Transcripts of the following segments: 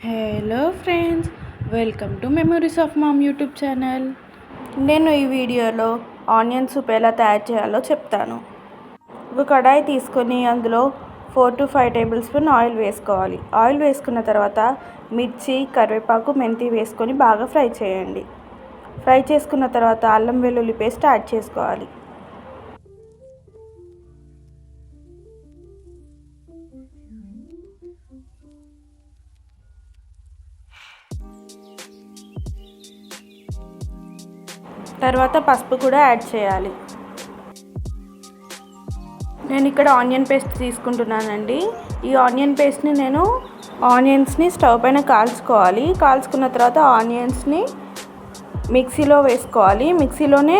Hello friends, welcome to memories of mom YouTube channel. నేను ఈ వీడియోలో ఆనియన్ సూప్ ఎలా తయారు చేయాలో చెప్తాను. ఒక కడాయి తీసుకొని అందులో 4 to 5 టేబుల్ స్పూన్ ఆయిల్ వేసుకోవాలి. ఆయిల్ వేసుకున్న తర్వాత మిర్చి, కరివేపాకు, మెంతి వేసుకొని బాగా ఫ్రై చేయండి. ఫ్రై చేసుకున్న తర్వాత అల్లం వెల్లుల్లి పేస్ట్ యాడ్ చేసుకోవాలి. తర్వాత పసుపు కూడా యాడ్ చేయాలి. నేను ఇక్కడ ఆనియన్ పేస్ట్ తీసుకుంటున్నానండి. ఈ ఆనియన్ పేస్ట్ని ఆనియన్స్ని స్టవ్ పైన కాల్చుకోవాలి. కాల్చుకున్న తర్వాత ఆనియన్స్ని మిక్సీలో వేసుకోవాలి. మిక్సీలోనే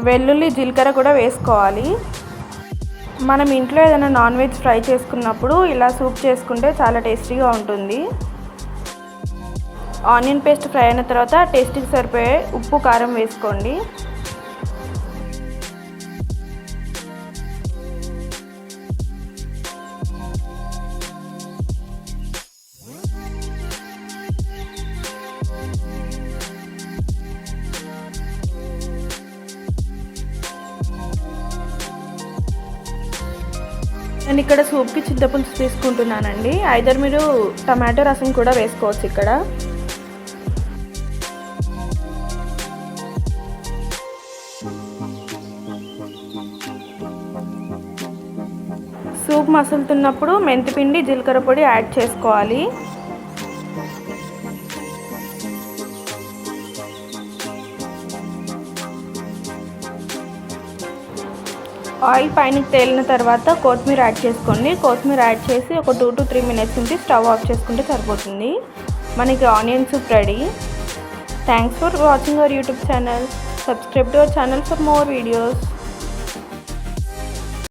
వెల్లుల్లి, జీలకర్ర కూడా వేసుకోవాలి. మనం ఇంట్లో ఏదైనా నాన్ వెజ్ ఫ్రై చేసుకున్నప్పుడు ఇలా సూప్ చేసుకుంటే చాలా టేస్టీగా ఉంటుంది. ఆనియన్ పేస్ట్ ఫ్రై అయిన తర్వాత టేస్ట్కి సరిపోయే ఉప్పు, కారం వేసుకోండి. నేను ఇక్కడ సూప్కి చింతపులుసు తీసుకుంటున్నానండి. ఐదర్ మీరు టమాటో రసం కూడా వేసుకోవచ్చు. ఇక్కడ సూప్ మసులుతున్నప్పుడు మెంతిపిండి, జీలకర్ర పొడి యాడ్ చేసుకోవాలి. ఆయిల్ పైనకి తేలిన తర్వాత కొత్తిమీర యాడ్ చేసుకోండి. కొత్తిమీర యాడ్ చేసి ఒక 2 to 3 మినిట్స్ ఉంచి స్టవ్ ఆఫ్ చేసుకుంటే సరిపోతుంది. మనకి onion soup ready. Thanks for watching our YouTube channel. Subscribe to our channel for more videos.